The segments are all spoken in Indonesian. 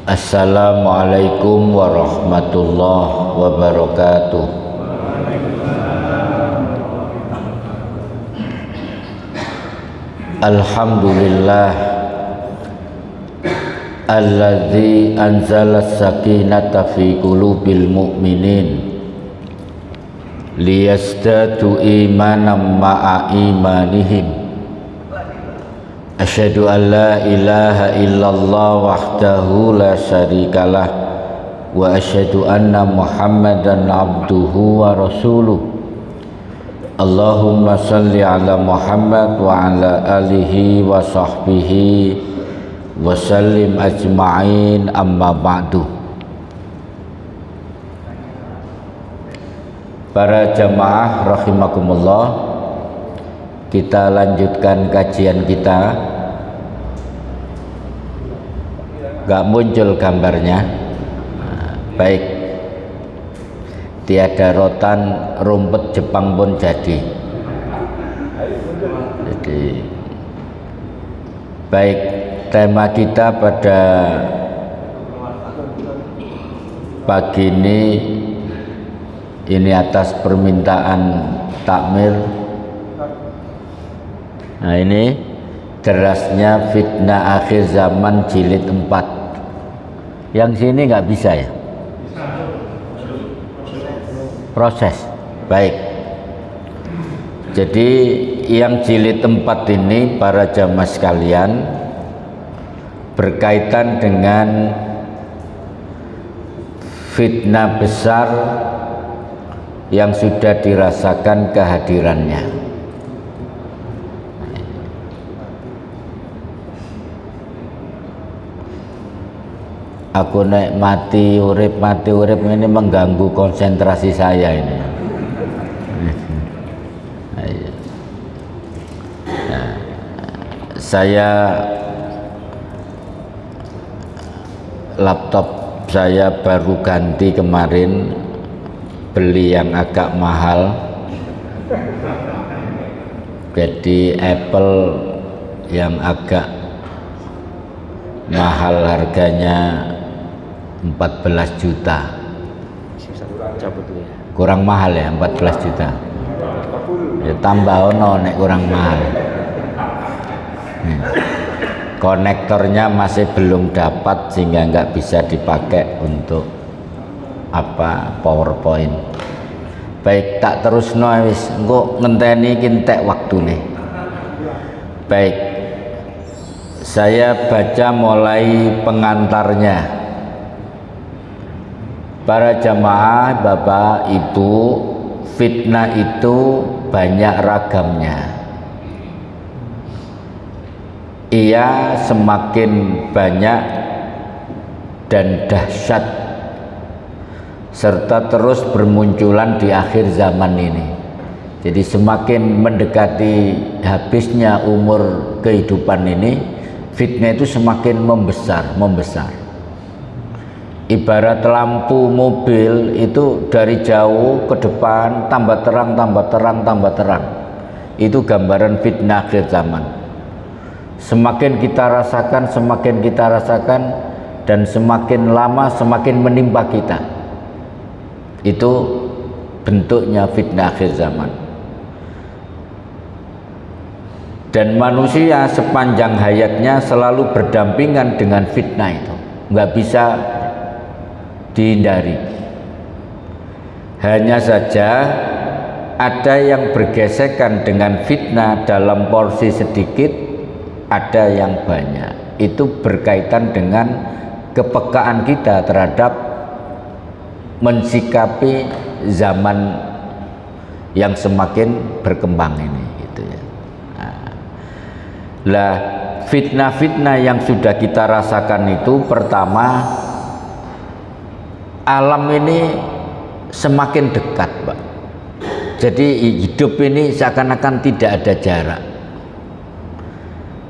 Assalamualaikum warahmatullahi wabarakatuh. Alhamdulillah alladzi anzala as-sakinata fi qulubil mu'minin liyazdadu imanan ma'a imanihim. Asyhadu an la ilaha illallah wahdahu la syarikalah wa asyhadu anna Muhammadan abduhu wa rasuluh. Allahumma salli ala Muhammad wa ala alihi wa sahbihi wa sallim ajma'in, amma ba'du. Para jamaah rahimakumullah, kita lanjutkan kajian kita. Gak muncul gambarnya. Baik, tiada rotan rumput Jepang pun jadi. Baik, tema kita pada pagi ini atas permintaan takmir. Nah, ini derasnya fitnah akhir zaman jilid 4. Yang sini nggak bisa ya? Proses. Baik. Jadi yang jilid 4 ini para jamaah sekalian berkaitan dengan fitnah besar yang sudah dirasakan kehadirannya. Aku naik mati urip ini mengganggu konsentrasi saya ini. Nah, saya laptop saya baru ganti kemarin, beli yang agak mahal. Jadi Apple yang agak mahal harganya 14 juta. Kurang mahal ya, 14 juta. Ya tambah ono nek kurang mahal. Konektornya masih belum dapat sehingga nggak bisa dipakai untuk PowerPoint. Baik, tak terus wis engko ngenteni iki entek waktune. Baik, saya baca mulai pengantarnya. Para jamaah, bapak, ibu, fitnah itu banyak ragamnya. Ia semakin banyak dan dahsyat serta terus bermunculan di akhir zaman ini. Jadi semakin mendekati habisnya umur kehidupan ini, fitnah itu semakin membesar. Ibarat lampu mobil itu dari jauh ke depan tambah terang. Itu gambaran fitnah akhir zaman. Semakin kita rasakan dan semakin lama semakin menimpa kita. Itu bentuknya fitnah akhir zaman. Dan manusia sepanjang hayatnya selalu berdampingan dengan fitnah itu, nggak bisa dihindari. Hanya saja ada yang bergesekan dengan fitnah dalam porsi sedikit, ada yang banyak. Itu berkaitan dengan kepekaan kita terhadap mensikapi zaman yang semakin berkembang ini, gitu ya. Nah, fitnah-fitnah yang sudah kita rasakan itu, pertama, alam ini semakin dekat, Pak. Jadi hidup ini seakan-akan tidak ada jarak.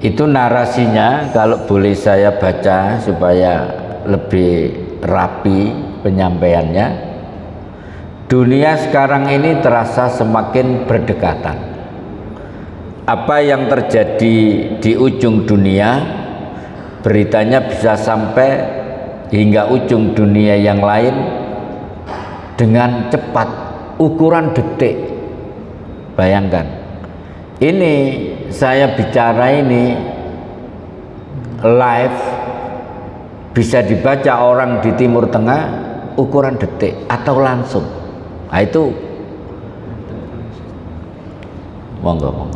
Itu narasinya, kalau boleh saya baca supaya lebih rapi penyampaiannya. Dunia sekarang ini terasa semakin berdekatan. Apa yang terjadi di ujung dunia beritanya bisa sampai hingga ujung dunia yang lain dengan cepat, ukuran detik. Bayangkan, ini saya bicara ini live, bisa dibaca orang di Timur Tengah ukuran detik atau langsung. Nah itu monggo.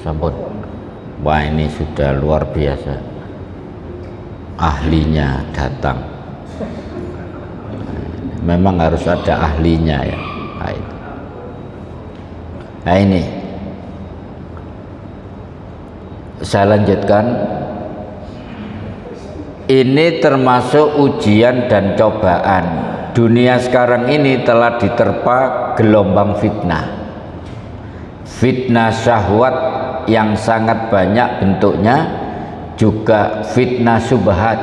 Sampun. Wah, ini sudah luar biasa, ahlinya datang. Memang harus ada ahlinya ya. Nah ini saya lanjutkan. Ini termasuk ujian dan cobaan. Dunia sekarang ini telah diterpa gelombang fitnah. Fitnah syahwat yang sangat banyak bentuknya, juga fitnah syubhat,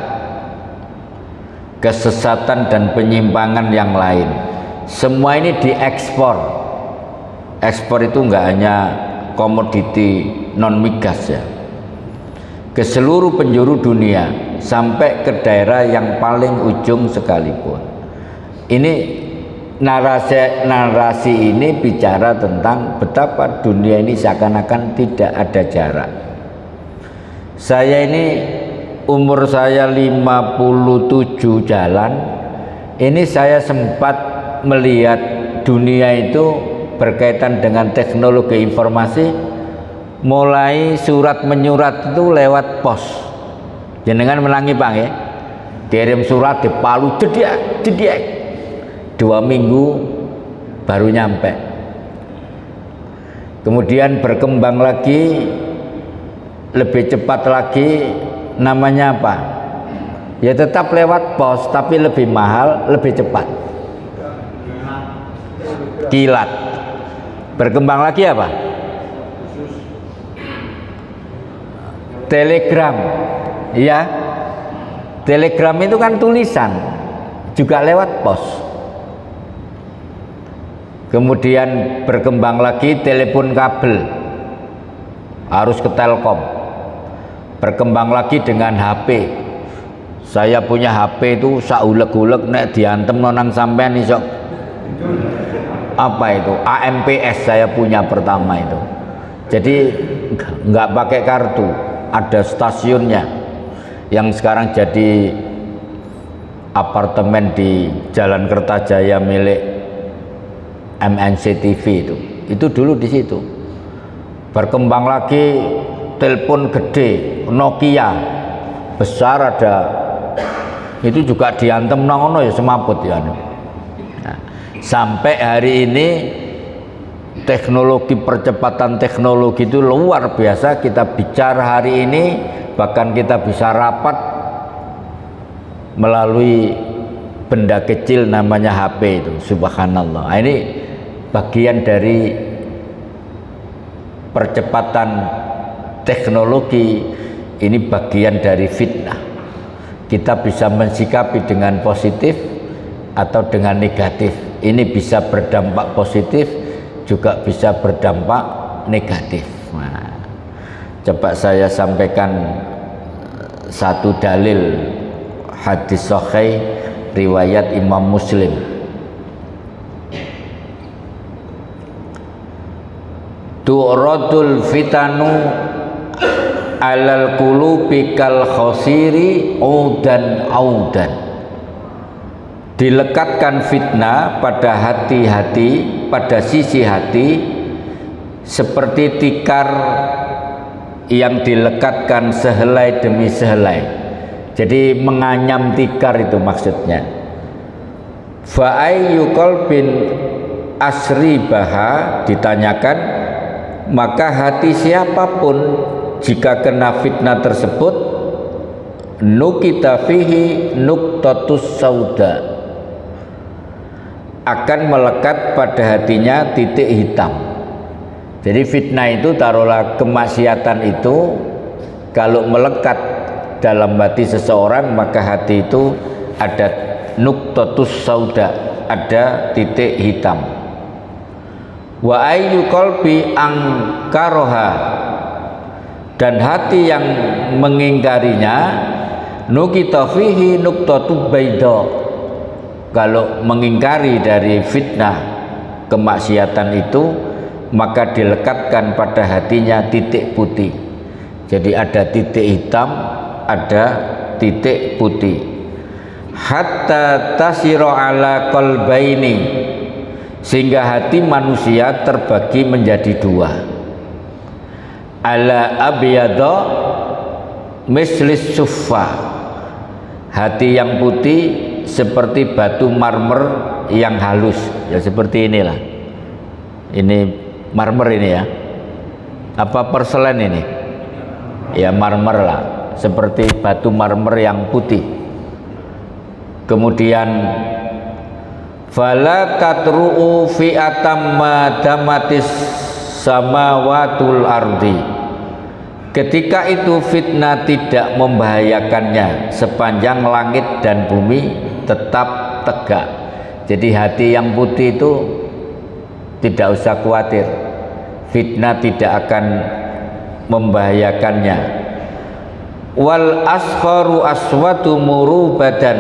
kesesatan dan penyimpangan yang lain. Semua ini diekspor. Ekspor itu enggak hanya komoditi non migas ya, ke seluruh penjuru dunia, sampai ke daerah yang paling ujung sekalipun. Ini narasi ini bicara tentang betapa dunia ini seakan-akan tidak ada jarak. Saya ini umur saya 57 jalan, ini saya sempat melihat dunia itu berkaitan dengan teknologi informasi, mulai surat menyurat itu lewat pos. Jenengan menangi Bang ya, kirim surat di Palu, jediak 2 minggu baru nyampe. Kemudian berkembang lagi, lebih cepat lagi, namanya apa? Ya tetap lewat pos, tapi lebih mahal, lebih cepat. Kilat. Berkembang lagi apa? Telegram. Ya, telegram itu kan tulisan, juga lewat pos. Kemudian berkembang lagi telepon kabel, harus ke Telkom. Berkembang lagi dengan HP. Saya punya HP itu saulek-ulek nek diantem nonang sampean iso. Apa itu? AMPS saya punya pertama itu. Jadi nggak pakai kartu, ada stasiunnya. Yang sekarang jadi apartemen di Jalan Kertajaya milik MNC TV itu dulu di situ. Berkembang lagi telepon gede Nokia besar ada, itu juga diantem nangono ya semaput ya. Nah, sampai hari ini teknologi, percepatan teknologi itu luar biasa. Kita bicara hari ini bahkan kita bisa rapat melalui benda kecil namanya HP itu, subhanallah. Nah, ini bagian dari percepatan teknologi, ini bagian dari fitnah. Kita bisa mensikapi dengan positif atau dengan negatif. Ini bisa berdampak positif, juga bisa berdampak negatif. Nah, coba saya sampaikan satu dalil hadis sahih riwayat Imam Muslim. Tu'radul fitanu alal qulubi kal khosiri audan. Dilekatkan fitnah pada hati-hati, pada sisi hati, seperti tikar yang dilekatkan sehelai demi sehelai. Jadi menganyam tikar itu maksudnya. Fa ayyu qalbin asribaha, ditanyakan, maka hati siapapun jika kena fitnah tersebut nukita fihi nuktatus sauda, akan melekat pada hatinya titik hitam. Jadi fitnah itu, taruhlah kemaksiatan itu, kalau melekat dalam hati seseorang, maka hati itu ada nuktatus sauda, ada titik hitam. Wa ayyu qalbi angkaroha, dan hati yang mengingkarinya, nukita fihi nuktatu baida, kalau mengingkari dari fitnah kemaksiatan itu, maka dilekatkan pada hatinya titik putih. Jadi ada titik hitam, ada titik putih. Hatta tasiro ala qalbaini, sehingga hati manusia terbagi menjadi dua. Ala abyadha mislis suffa, hati yang putih seperti batu marmer yang halus, ya seperti inilah. Ini marmer ini ya. Apa porselen ini? Ya marmer lah, seperti batu marmer yang putih. Kemudian fala tatru'u fi atamma damatis samawatul ardi, ketika itu fitnah tidak membahayakannya sepanjang langit dan bumi tetap tegak. Jadi hati yang putih itu tidak usah khawatir, fitnah tidak akan membahayakannya. Wal askharu aswatu murubadan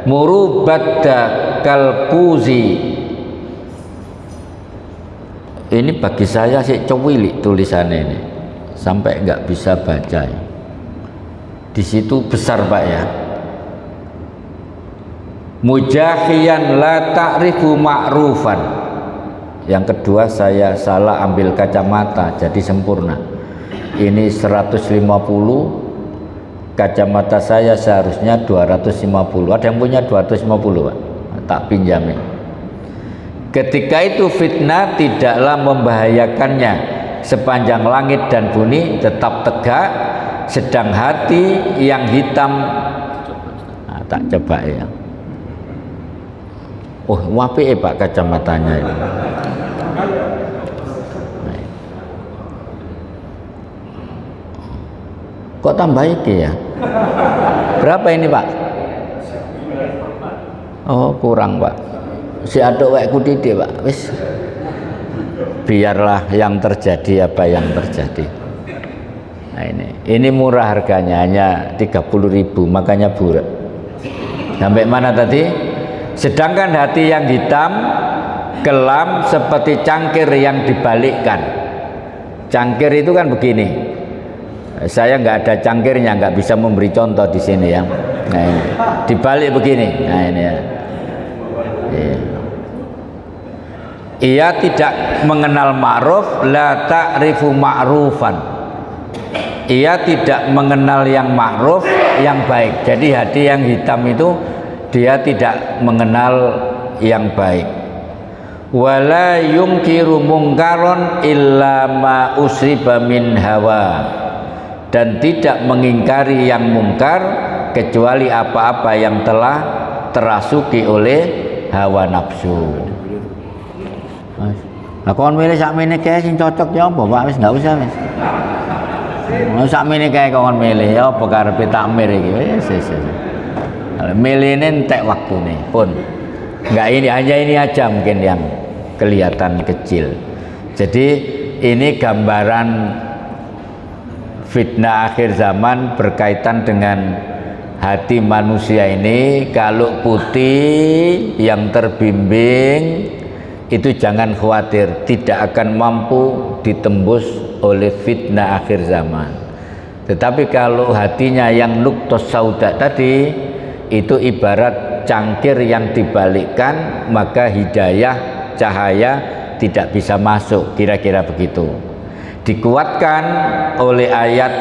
murubadda kalkuzi, ini bagi saya sih cewilik tulisannya ini, sampai nggak bisa baca. Di situ besar Pak ya. Mujahiyan la ta'rifu ma'rufan. Yang kedua saya salah ambil kacamata, jadi sempurna. Ini 150, kacamata saya seharusnya 250. Ada yang punya 250 Pak? Tak pinjamin. Ketika itu fitnah tidaklah membahayakannya sepanjang langit dan bumi tetap tegak, sedang hati yang hitam, nah, tak coba ya. Oh, wapi Pak kacamatanya ini. Kok tambah iki ya? Berapa ini Pak? Oh kurang Pak. Si aduk wekku titik Pak. Wis. Biarlah yang terjadi apa yang terjadi. Nah ini murah harganya, hanya 30.000, makanya burak. Sampai mana tadi? Sedangkan hati yang hitam kelam seperti cangkir yang dibalikkan. Cangkir itu kan begini. Saya nggak ada cangkirnya, nggak bisa memberi contoh di sini ya. Nah ini dibalik begini. Nah ini ya. Ia tidak mengenal ma'ruf, la ta'rifu ma'rufan. Ia tidak mengenal yang ma'ruf, yang baik. Jadi hati yang hitam itu dia tidak mengenal yang baik. Wala yungkiru mungkaron illa ma usriba min hawa, dan tidak mengingkari yang mungkar kecuali apa-apa yang telah terasuki oleh hawa nafsu. Nah, kon milih sakmene kae sing cocok ya apa Pak, wis enggak usah wis. Sakmene kae kon milih ya apa karepe takmir iki wis. Milih ini entek waktune pun. Enggak, ini hanya ini aja mungkin yang kelihatan kecil. Jadi ini gambaran fitnah akhir zaman berkaitan dengan hati manusia ini. Kalau putih yang terbimbing itu jangan khawatir, tidak akan mampu ditembus oleh fitnah akhir zaman. Tetapi kalau hatinya yang nuktos sauda tadi, itu ibarat cangkir yang dibalikkan, maka hidayah, cahaya tidak bisa masuk, kira-kira begitu. Dikuatkan oleh ayat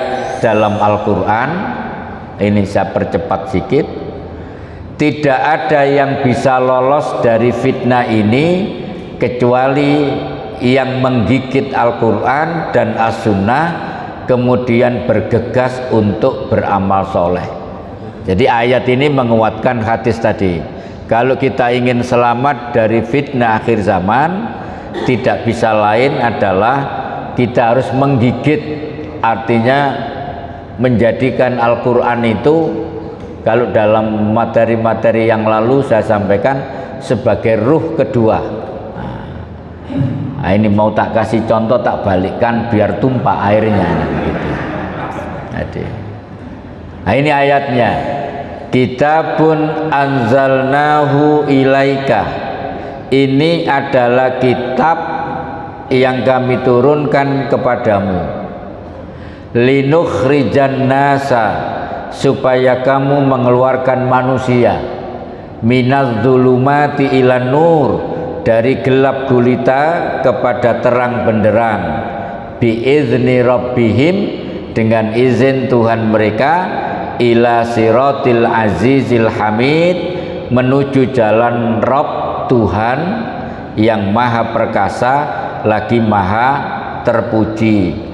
dalam Al-Quran, ini saya percepat sedikit. Tidak ada yang bisa lolos dari fitnah ini kecuali yang menggigit Al-Quran dan As-Sunnah, kemudian bergegas untuk beramal soleh. Jadi ayat ini menguatkan hadis tadi. Kalau kita ingin selamat dari fitnah akhir zaman, tidak bisa lain adalah kita harus menggigit, artinya menjadikan Al-Quran itu, kalau dalam materi-materi yang lalu saya sampaikan, sebagai ruh kedua. Nah, ini mau tak kasih contoh, tak balikkan biar tumpah airnya gitu. Jadi, nah ini ayatnya. Kitabun anzalnahu ilaika. Ini adalah kitab yang kami turunkan kepadamu. Linukhrijan nasa, supaya kamu mengeluarkan manusia minaz zulumati ilan nur, dari gelap gulita kepada terang benderang, biizni rabbihim, dengan izin Tuhan mereka, ila siratil azizil hamid, menuju jalan Rabb Tuhan yang maha perkasa lagi maha terpuji.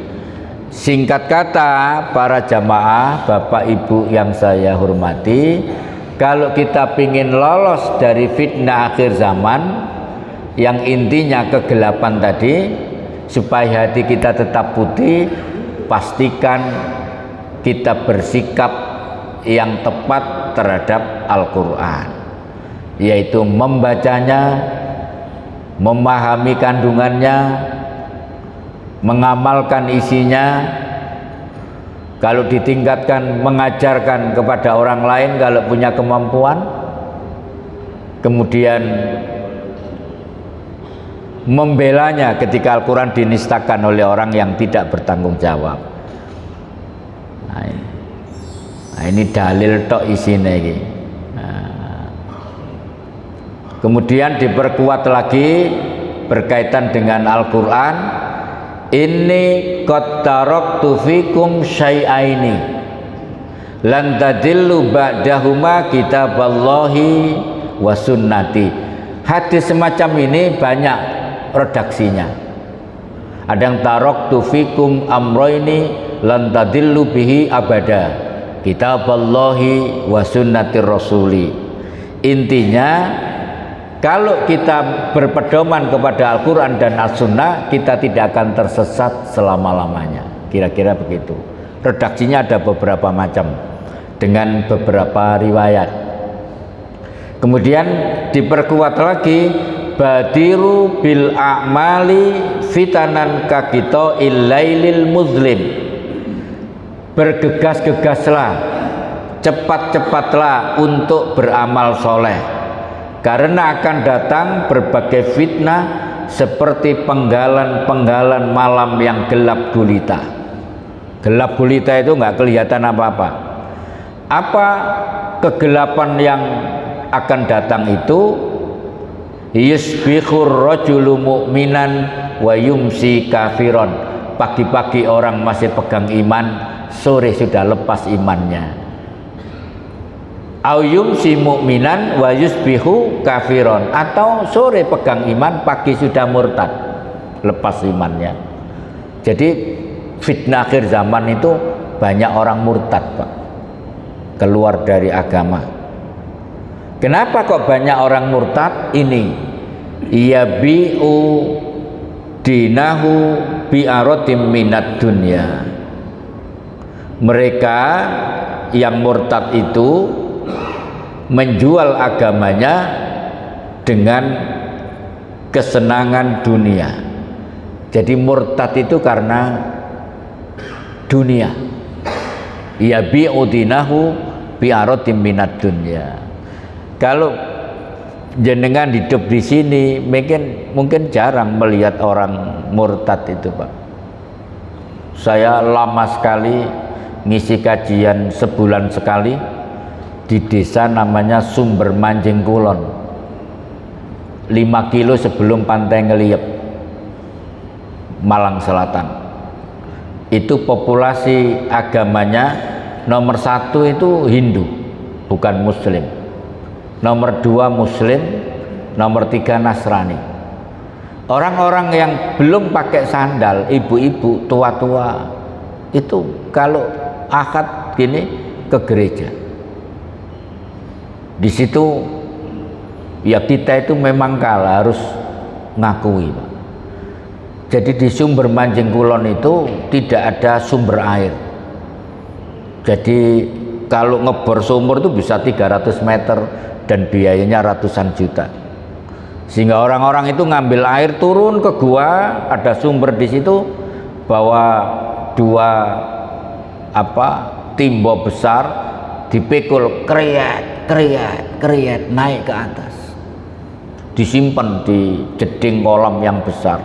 Singkat kata, para jamaah, bapak ibu yang saya hormati, kalau kita ingin lolos dari fitnah akhir zaman yang intinya kegelapan tadi, supaya hati kita tetap putih, pastikan kita bersikap yang tepat terhadap Al-Quran, yaitu membacanya, memahami kandungannya, mengamalkan isinya. Kalau ditingkatkan, mengajarkan kepada orang lain kalau punya kemampuan, kemudian membelanya ketika Al-Quran dinistakan oleh orang yang tidak bertanggung jawab. Nah, ini dalil tok isine iki. Nah, kemudian diperkuat lagi berkaitan dengan Al-Quran. Inni qad taraktu fikum syai'aini lan tadillu ba'dahuma kitaballahi wa sunnati. Hadis semacam ini banyak redaksinya. Ada yang taraktu fikum amroini lan tadillu bihi abada, kitaballahi wa sunnatir rasuli. Intinya, kalau kita berpedoman kepada Al-Quran dan As-Sunnah, kita tidak akan tersesat selama-lamanya. Kira-kira begitu. Redaksinya ada beberapa macam dengan beberapa riwayat. Kemudian diperkuat lagi, badiru bil a'mali fitanan kakito illailil muslim. Bergegas-gegaslah, cepat-cepatlah untuk beramal soleh, karena akan datang berbagai fitnah seperti penggalan-penggalan malam yang gelap gulita. Gelap gulita itu nggak kelihatan apa-apa. Apa kegelapan yang akan datang itu? Yusbihur rajulu mu'minan wa yumsi kafiron. Pagi-pagi orang masih pegang iman, sore sudah lepas imannya. Au yumsi mu'minan wa yusbihu kafiron, atau sore pegang iman, pagi sudah murtad, lepas imannya. Jadi fitnah akhir zaman itu banyak orang murtad, Pak, keluar dari agama. Kenapa kok banyak orang murtad? Ini yabi'u dinahu bi'aratim minad dunya. Mereka yang murtad itu menjual agamanya dengan kesenangan dunia. Jadi murtad itu karena dunia. Ya bi'udinahu bi'aratim minad dunya. Kalau jenengan hidup di sini, mungkin jarang melihat orang murtad itu, Pak. Saya lama sekali ngisi kajian sebulan sekali di desa namanya Sumber Manjing Kulon, 5 kilo sebelum Pantai Ngeliep, Malang Selatan. Itu populasi agamanya nomor 1 itu Hindu, bukan Muslim. Nomor 2 Muslim, nomor 3 Nasrani. Orang-orang yang belum pakai sandal, ibu-ibu tua-tua, itu kalau akad gini ke gereja. Di situ ya kita itu memang kalah, harus ngakui, Pak. Jadi di sumber Manjing Kulon itu tidak ada sumber air. Jadi kalau ngebor sumur itu bisa 300 meter dan biayanya ratusan juta. Sehingga orang-orang itu ngambil air turun ke gua, ada sumber di situ, bawa 2 timbo besar, dipikul kriat naik ke atas, disimpan di jeding kolam yang besar.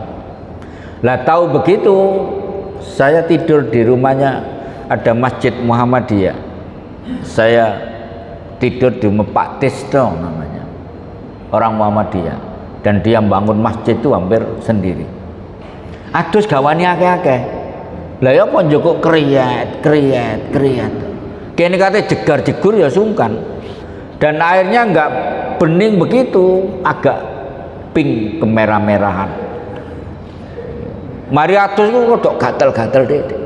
Lah tahu begitu, saya tidur di rumahnya, ada Masjid Muhammadiyah, saya tidur di Pak Tisto namanya, orang Muhammadiyah, dan dia bangun masjid itu hampir sendiri. Adus gawani akeh-akeh. Lah ya apa njukuk kriat. Kene kate jegar-jegur ya sungkan. Dan airnya enggak bening begitu, agak pink kemerah-merahan. Mari adus itu rodok gatel-gatel dede.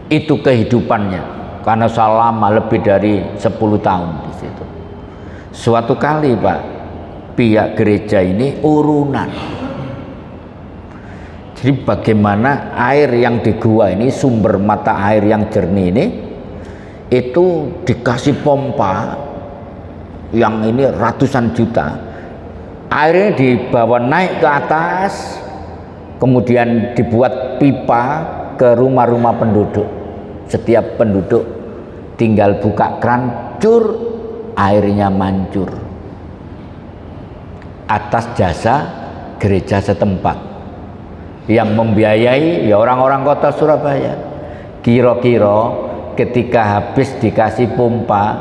Itu kehidupannya karena selama lebih dari 10 tahun di situ. Suatu kali, Pak, pihak gereja ini urunan. Jadi bagaimana air yang di gua ini, sumber mata air yang jernih ini, itu dikasih pompa yang ini ratusan juta. Airnya dibawa naik ke atas, kemudian dibuat pipa ke rumah-rumah penduduk. Setiap penduduk tinggal buka kran, cur, airnya mancur. Atas jasa gereja setempat. Yang membiayai ya orang-orang kota Surabaya. Kira-kira ketika habis dikasih pompa,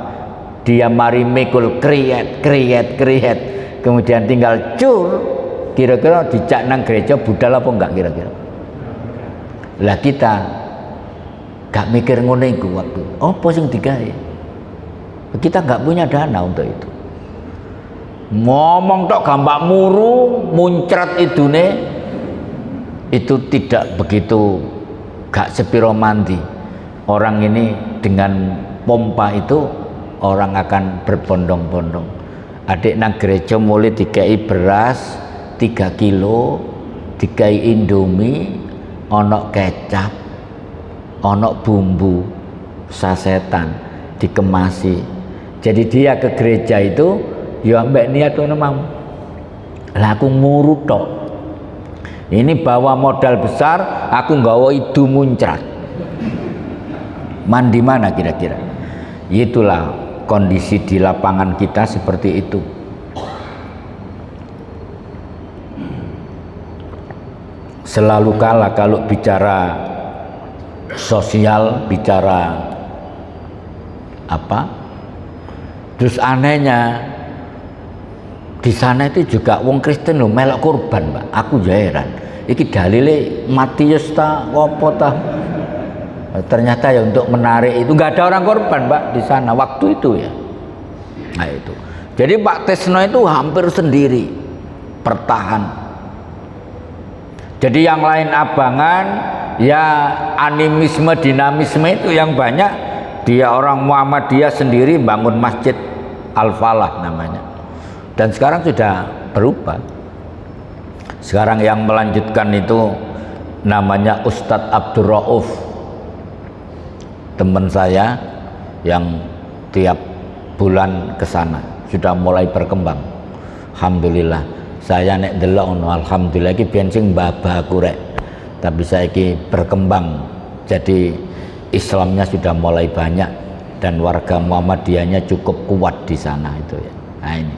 dia mari mikul kriet, kemudian tinggal cur, kira-kira dijak nang gereja budal apa enggak kira-kira? Lah kita gak mikir ngono iku waktu. Apa sing digawe? Kita gak punya dana untuk itu. Ngomong tok gampang muru, muncrat idune, itu tidak begitu, gak sepiro mandi. Orang ini dengan pompa itu orang akan berbondong-bondong. Adik nang gereja mulai dikai beras 3 kilo, dikai indomie, onok kecap, onok bumbu sasetan, dikemasi. Jadi dia ke gereja itu ya mbak niat ngono mau. Lah aku ngurut tok. Ini bawa modal besar, aku nggawa idu muncrat. Mandi mana kira-kira? Itulah kondisi di lapangan kita seperti itu. Selalu kalah kalau bicara sosial, bicara apa? Terus anehnya di sana itu juga wong Kristen lho melok kurban, Pak. Aku heran. Iki dalile Matius ta apa ta? Ternyata ya untuk menarik itu enggak ada orang korban, Pak, di sana waktu itu ya. Nah itu. Jadi Pak Tisno itu hampir sendiri bertahan. Jadi yang lain abangan, ya animisme, dinamisme itu yang banyak. Dia orang Muhammadiyah sendiri bangun masjid Al-Falah namanya. Dan sekarang sudah berubah. Sekarang yang melanjutkan itu namanya Ustadz Abdul Rauf, teman saya yang tiap bulan ke sana, sudah mulai berkembang. Alhamdulillah. Saya nek delok ono alhamdulillah iki bensin mbah-mbah aku rek. Tapi saiki berkembang. Jadi Islamnya sudah mulai banyak dan warga Muhammadiyahnya cukup kuat di sana itu ya. Nah ini.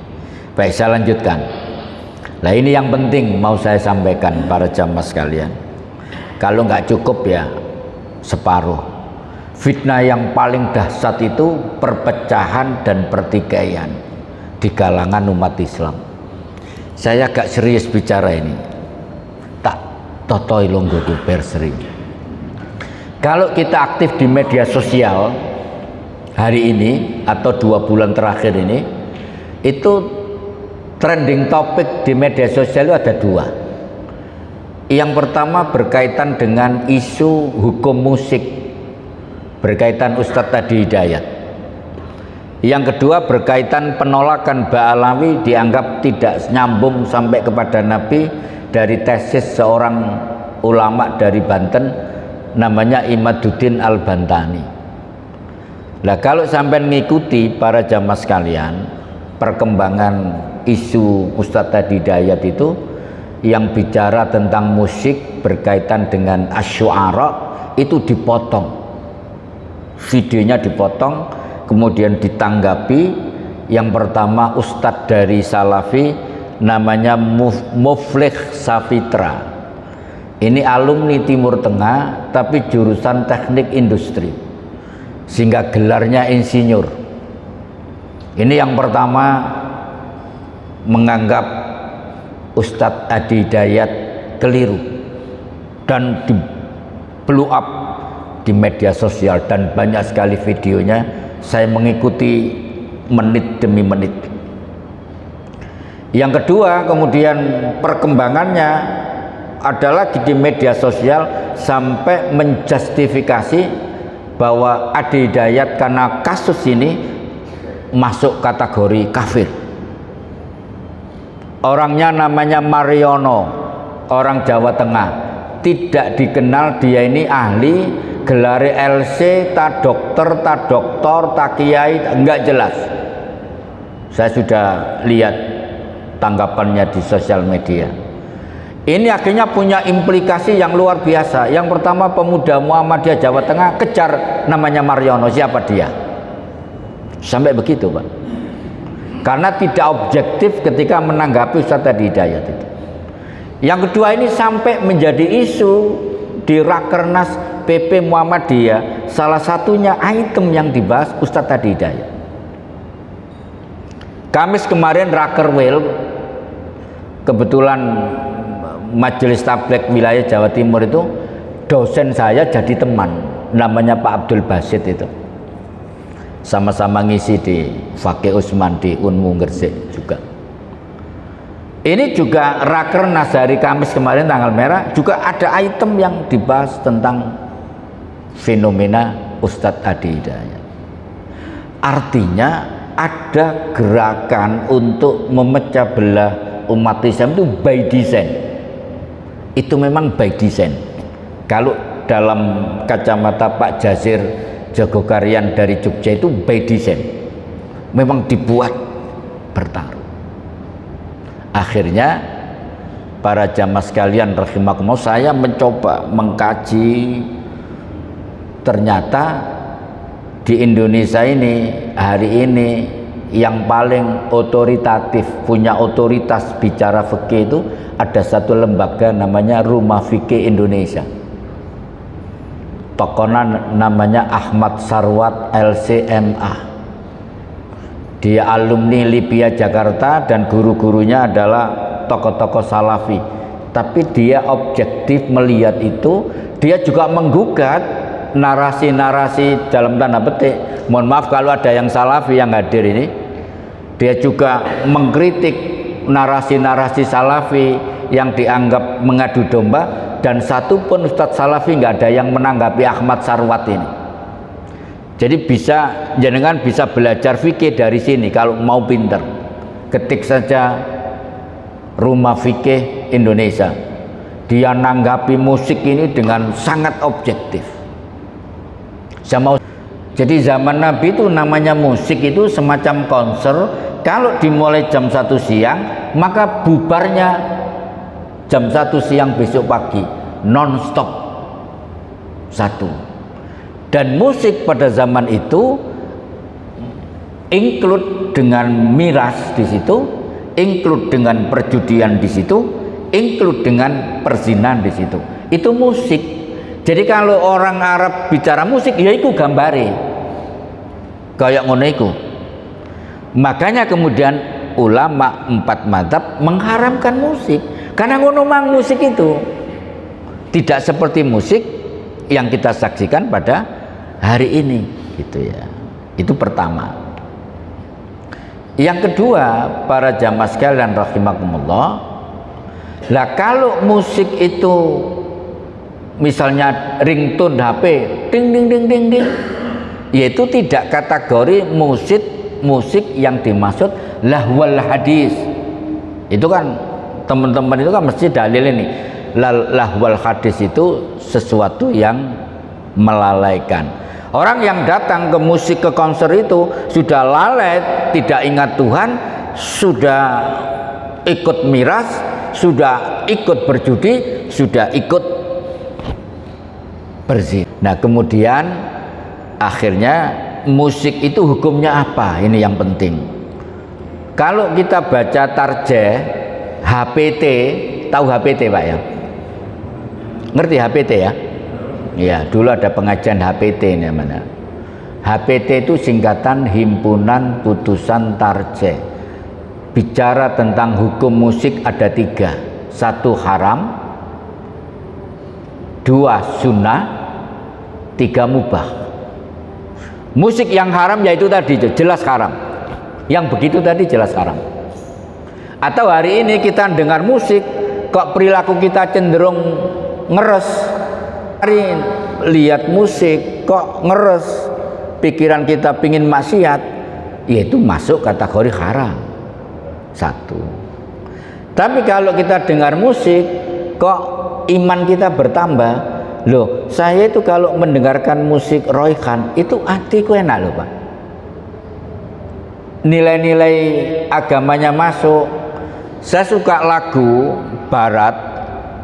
Baik, saya lanjutkan. Nah ini yang penting mau saya sampaikan para jamaah sekalian. Kalau nggak cukup ya separuh. Fitnah yang paling dahsyat itu perpecahan dan pertikaian di kalangan umat Islam. Saya agak serius bicara ini. Tak totoi longgoku berseri. Kalau kita aktif di media sosial hari ini atau 2 bulan terakhir ini, itu trending topik di media sosial itu ada 2. Yang pertama berkaitan dengan isu hukum musik, berkaitan Ustadz Tadi Hidayat. Yang kedua berkaitan penolakan Ba'alawi dianggap tidak nyambung sampai kepada Nabi dari tesis seorang ulama dari Banten namanya Imaduddin Al-Bantani. Nah, kalau sampai mengikuti para jamaah sekalian perkembangan isu Ustadz Hidayat itu yang bicara tentang musik berkaitan dengan asy'ara itu dipotong, videonya dipotong, kemudian ditanggapi. Yang pertama Ustadz dari Salafi namanya Muflih Safitra, ini alumni Timur Tengah tapi jurusan teknik industri sehingga gelarnya insinyur. Ini yang pertama menganggap Ustadz Adi Hidayat keliru dan di blow up di media sosial dan banyak sekali videonya. Saya mengikuti menit demi menit. Yang kedua kemudian perkembangannya adalah di media sosial sampai menjustifikasi bahwa Adi Hidayat karena kasus ini masuk kategori kafir. Orangnya namanya Mariono, orang Jawa Tengah, tidak dikenal dia ini ahli, gelare LC, tak dokter, tak doktor, tak kiai, enggak jelas. Saya sudah lihat tanggapannya di sosial media. Ini akhirnya punya implikasi yang luar biasa. Yang pertama, pemuda Muhammadiyah Jawa Tengah kejar namanya Mariono, siapa dia? Sampai begitu, Pak. Karena tidak objektif ketika menanggapi Ustadz Adi Hidayat itu. Yang kedua, ini sampai menjadi isu di Rakernas PP Muhammadiyah. Salah satunya item yang dibahas Ustadz Adi Hidayat. Kamis kemarin Rakerwil, kebetulan Majelis Tabligh Wilayah Jawa Timur itu dosen saya jadi teman, namanya Pak Abdul Basit itu. Sama-sama ngisi di Fakih Usman di Unmu Gresik juga. Ini juga Rakernas hari Kamis kemarin tanggal merah juga ada item yang dibahas tentang fenomena Ustadz Adi Hidayat. Artinya ada gerakan untuk memecah belah umat Islam itu by design. Itu memang by design. Kalau dalam kacamata Pak Jazir Jogokarian dari Jogja itu by design, memang dibuat bertaruh. Akhirnya para jamaah sekalian rahimakumullah, saya mencoba mengkaji, ternyata di Indonesia ini hari ini yang paling otoritatif, punya otoritas bicara fikih itu ada satu lembaga namanya Rumah Fikih Indonesia. Tokohnya namanya Ahmad Sarwat LCMA. Dia alumni Libya Jakarta dan guru-gurunya adalah tokoh-tokoh Salafi. Tapi dia objektif melihat itu, dia juga menggugat narasi-narasi dalam tanda petik. Mohon maaf kalau ada yang Salafi yang hadir ini. Dia juga mengkritik narasi-narasi Salafi yang dianggap mengadu domba. Dan satu pun Ustadz Salafi nggak ada yang menanggapi Ahmad Sarwat ini. Jadi jenengan bisa belajar fikih dari sini kalau mau pinter. Ketik saja Rumah Fikih Indonesia. Dia nanggapi musik ini dengan sangat objektif. Jadi zaman Nabi itu namanya musik itu semacam konser. Kalau dimulai jam 1 siang, maka bubarnya jam 1 siang besok pagi, non-stop 1. Dan musik pada zaman itu include dengan miras di situ, include dengan perjudian di situ, include dengan perzinahan di situ. Itu musik. Jadi kalau orang Arab bicara musik, ya itu gambare. Kayak ngono iku. Makanya kemudian ulama 4 mazhab mengharamkan musik. Karena ngono mang musik itu tidak seperti musik yang kita saksikan pada hari ini, gitu ya. Itu pertama. Yang kedua, para jamaah sekalian rahimakumullah, lah kalau musik itu misalnya ringtone HP ding ding ding ding ding, yaitu tidak kategori musik musik yang dimaksud lahwal hadis. Itu kan teman-teman itu kan mesti dalil ini. Lahwal hadis itu sesuatu yang melalaikan. Orang yang datang ke musik, ke konser itu sudah lalai, tidak ingat Tuhan, sudah ikut miras, sudah ikut berjudi, sudah ikut berzina. Nah, kemudian akhirnya musik itu hukumnya apa? Ini yang penting. Kalau kita baca tarjeh HPT, tahu HPT Pak ya? Ngerti HPT ya? Ya, dulu ada pengajian HPT namanya. HPT itu singkatan Himpunan Putusan Tarjeh. Bicara tentang hukum musik ada 3. 1 haram, 2 sunnah, 3 mubah. Musik yang haram yaitu tadi jelas haram. Yang begitu tadi jelas haram. Atau hari ini kita dengar musik kok perilaku kita cenderung ngeres. Hari lihat musik kok ngeres, pikiran kita pingin maksiat, yaitu masuk kategori haram. 1. Tapi kalau kita dengar musik kok iman kita bertambah. Loh, saya itu kalau mendengarkan musik Roykan itu hatiku enak loh Pak. Nilai-nilai agamanya masuk. Saya suka lagu barat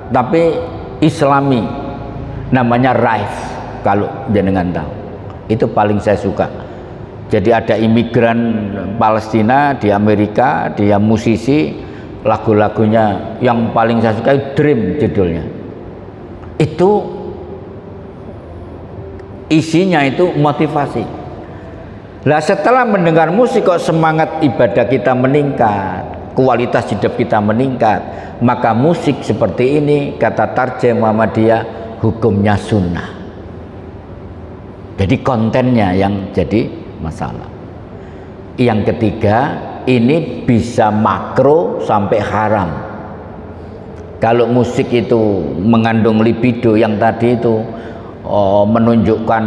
tapi islami, namanya Raif, kalau jenengan tahu. Itu paling saya suka. Jadi ada imigran Palestina di Amerika, dia musisi, lagu-lagunya yang paling saya suka Dream judulnya. Itu isinya itu motivasi. Lah setelah mendengar musik kok semangat ibadah kita meningkat, kualitas hidup kita meningkat, maka musik seperti ini kata Tarjeh Muhammadiyah hukumnya sunnah. Jadi kontennya yang jadi masalah. Yang ketiga, ini bisa makro sampai haram. Kalau musik itu mengandung libido yang tadi itu, menunjukkan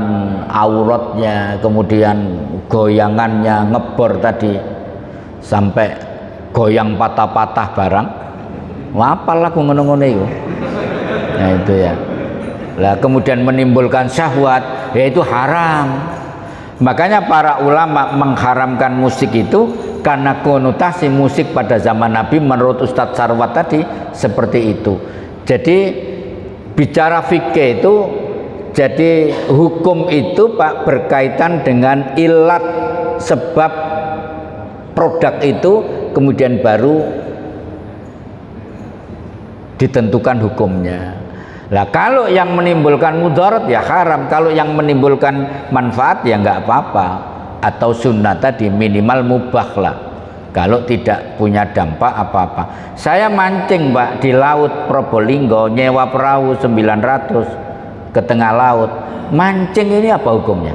auratnya, kemudian goyangannya ngebor tadi sampai goyang patah-patah barang. Apa lagu ngono-ngono itu? Nah itu ya. Lah kemudian menimbulkan syahwat, yaitu haram. Makanya para ulama mengharamkan musik itu karena konotasi musik pada zaman Nabi menurut Ustadz Sarwat tadi seperti itu. Jadi bicara fikih itu, jadi hukum itu Pak berkaitan dengan ilat sebab produk itu, kemudian baru ditentukan hukumnya. Lah kalau yang menimbulkan mudarat ya haram, kalau yang menimbulkan manfaat ya nggak apa-apa, atau sunnah tadi minimal mubah lah. Kalau tidak punya dampak apa-apa. Saya mancing Pak di laut Probolinggo, nyewa perahu 900 ke tengah laut. Mancing ini apa hukumnya?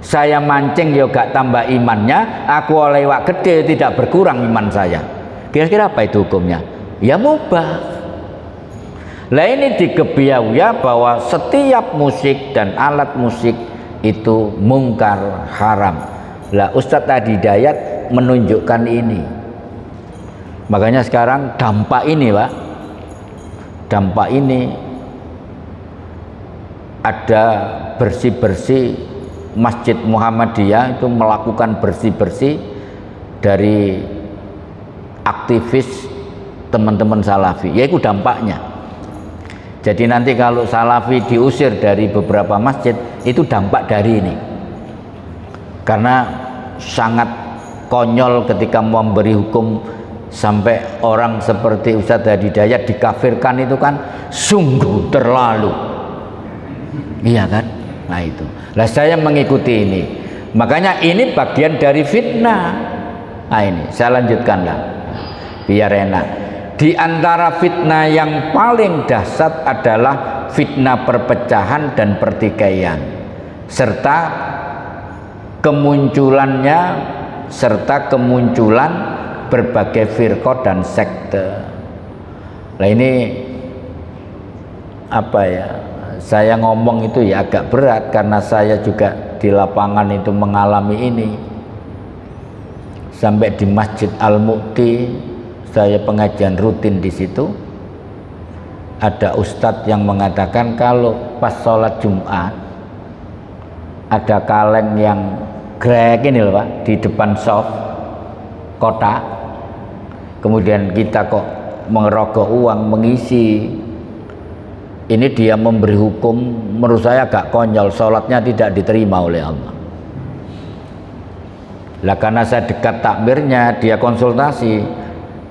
Saya mancing ya gak tambah imannya, aku oleh wak gede tidak berkurang iman saya. Kira-kira apa itu hukumnya? Ya mubah. Lah ini dikebiau ya bahwa setiap musik dan alat musik itu mungkar haram. Lah Ustadz Adi Dayat menunjukkan ini. Makanya sekarang dampak ini Pak, dampak ini ada bersih-bersih Masjid Muhammadiyah itu melakukan bersih-bersih dari aktivis teman-teman Salafi, yaitu dampaknya. Jadi nanti kalau Salafi diusir dari beberapa masjid, itu dampak dari ini. Karena sangat konyol ketika memberi hukum sampai orang seperti Ustadz Adi Dayat dikafirkan, itu kan sungguh terlalu. Iya kan? Nah itu. Lah saya mengikuti ini. Makanya ini bagian dari fitnah. Nah ini, saya lanjutkanlah biar enak. Di antara fitnah yang paling dahsyat adalah fitnah perpecahan dan pertikaian, serta kemunculan berbagai firqah dan sekte. Nah ini apa ya? Saya ngomong itu ya agak berat karena saya juga di lapangan itu mengalami ini. sampai di Masjid Al-Mu'ti, saya pengajian rutin di situ. Ada ustadz yang mengatakan kalau pas sholat Jumat ada kaleng yang grek ini loh Pak, di depan soft kotak, kemudian kita kok mengerogoh uang mengisi, ini dia memberi hukum, menurut saya agak konyol, sholatnya tidak diterima oleh Allah. Lah karena saya dekat takmirnya, dia konsultasi,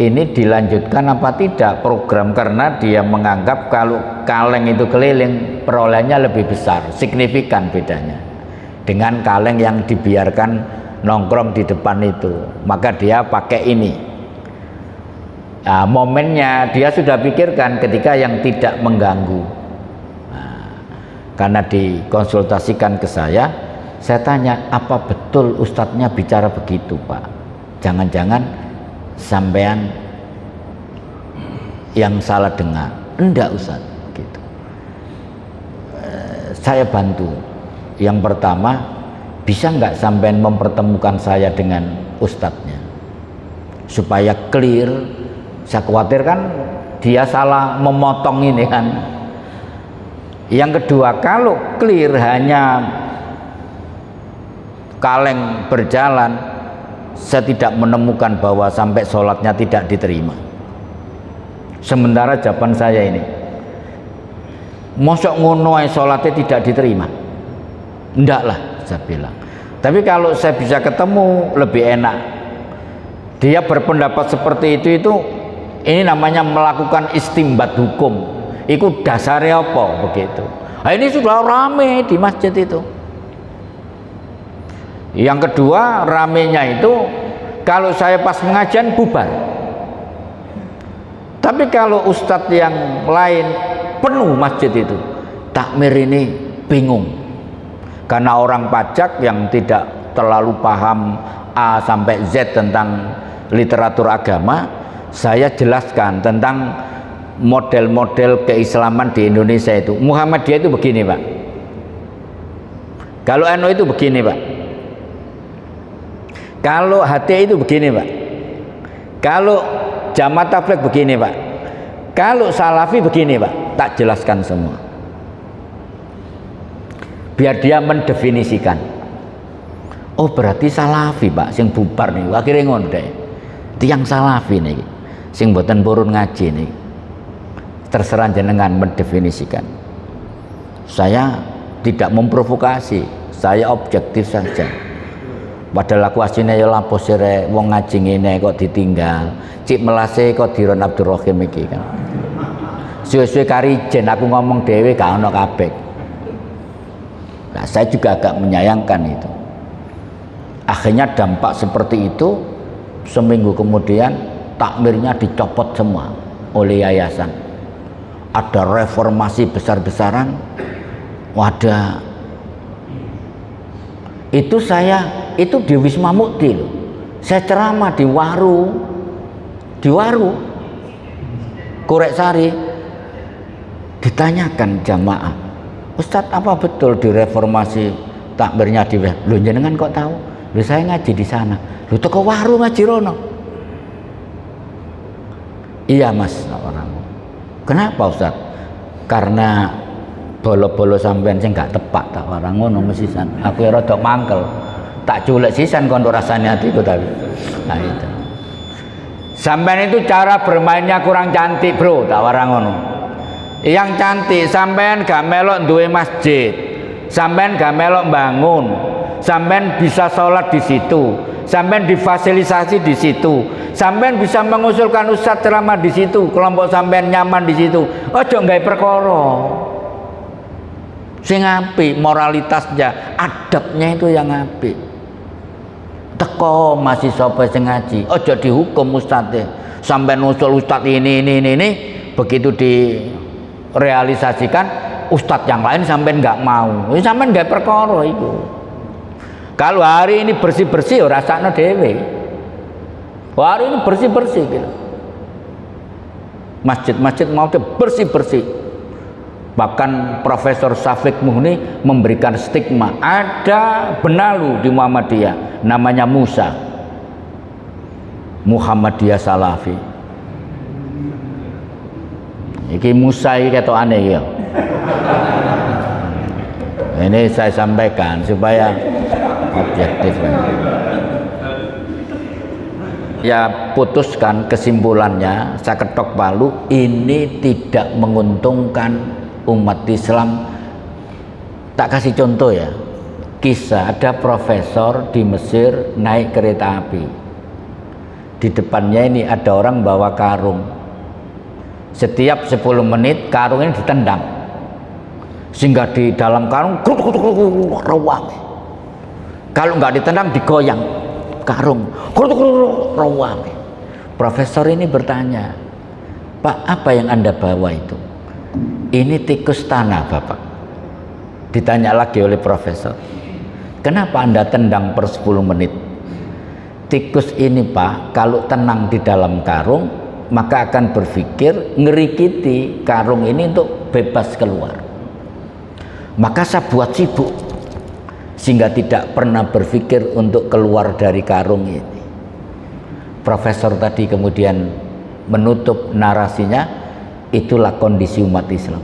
ini dilanjutkan apa tidak program, karena dia menganggap kalau kaleng itu keliling perolehannya lebih besar, signifikan bedanya dengan kaleng yang dibiarkan nongkrong di depan itu, maka dia pakai ini. Nah, momennya dia sudah pikirkan ketika yang tidak mengganggu. Nah, karena dikonsultasikan ke saya tanya, apa betul ustadznya bicara begitu Pak? Jangan-jangan sampean yang salah dengar. Enggak ustadz, gitu. Saya bantu. Yang pertama, bisa nggak sampean mempertemukan saya dengan ustadznya supaya clear. Saya khawatir kan dia salah memotong ini kan. Yang kedua, kalau clear hanya kaleng berjalan, saya tidak menemukan bahwa sampai sholatnya tidak diterima. Sementara jawaban saya ini, mosok ngono ae sholatnya tidak diterima? Enggak lah, saya bilang. Tapi kalau saya bisa ketemu lebih enak. Dia berpendapat seperti itu ini namanya melakukan istimbat hukum. Itu dasarnya apa begitu? Nah, ini sudah rame di masjid itu. Yang kedua, ramenya itu kalau saya pas pengajian bubar. Tapi kalau ustadz yang lain penuh masjid itu, takmir ini bingung. Karena orang pajak yang tidak terlalu paham A sampai Z tentang literatur agama, saya jelaskan tentang model-model keislaman di Indonesia itu. Muhammadiyah itu begini Pak, kalau NU itu begini Pak, kalau HTI itu begini Pak, kalau Jamaah Tabligh begini Pak, kalau Salafi begini Pak. Tak jelaskan semua biar dia mendefinisikan. Oh berarti Salafi Pak sing bubar nih, akhirnya ngondek tiang Salafi nih sing boten purun ngaji nih. Terserah jenengan mendefinisikan. Saya tidak memprovokasi, saya objektif saja. Padahal aku asline ya lapo sire wong ngaji ngene kok ditinggal. Cik melase kok diron Abdurrahim iki kan. Suwe-suwe karijen aku ngomong dhewe gak ono kabeh. Nah, saya juga agak menyayangkan itu. Akhirnya dampak seperti itu, seminggu kemudian takmirnya dicopot semua oleh yayasan. Ada reformasi besar-besaran. Wadah. Itu di Wisma Mukti loh. Saya ceramah di Waru Kureksari. Ditanyakan jamaah, Ustadz apa betul direformasi takmirnya di Lho jenengan kok tahu? Lho saya ngaji di sana. Lho toko Waru ngaji rono. Iya Mas orang. Kenapa Ustadz? Karena bolo-bolo sampean sing gak tepak tak orang ngono mesisan. Aku rada mangkel. Tak culek sisan kon rasane atiku tapi. Nah itu. Sampean itu cara bermainnya kurang cantik, Bro, tak orang ngono. Yang cantik sampean gak melok duwe masjid. Sampean gak melok bangun. Sampean bisa sholat di situ. Sampean difasilitasi di situ. Sampean bisa mengusulkan ustadz ceramah di situ. Kelompok sampean nyaman di situ. Ojo nggawe perkara. Sing apik moralitasnya, adabnya itu yang apik. Teko masih sapa sing ngaji, ojo dihukum ustadz. Sampean usul ustadz ini, begitu direalisasikan ustadz yang lain sampean nggak mau. Sampean nggak perkara itu. Kalau hari ini bersih-bersih ora sakno dhewe. Hari ini bersih-bersih gitu. Masjid-masjid mau bersih-bersih. Bahkan Profesor Syafiq Muhni memberikan stigma. Ada benalu di Muhammadiyah namanya Musa. Muhammadiyah Salafi. Iki Musa iki ketokane ya. Ini saya sampaikan supaya objektif. Ya putuskan kesimpulannya, saya ketok palu, ini tidak menguntungkan umat Islam. Tak kasih contoh ya, kisah ada profesor di Mesir naik kereta api, di depannya ini ada orang bawa karung, setiap 10 menit karung ini ditendang sehingga di dalam karung rewang, kalau nggak ditendang digoyang karung rewang. Profesor ini bertanya, Pak, apa yang Anda bawa itu? Ini tikus tanah, Bapak. Ditanya lagi oleh profesor, kenapa Anda tendang per 10 menit? Tikus ini, Pak, kalau tenang di dalam karung maka akan berpikir ngerikiti karung ini untuk bebas keluar, maka saya buat sibuk sehingga tidak pernah berpikir untuk keluar dari karung ini. Profesor tadi kemudian menutup narasinya, itulah kondisi umat Islam.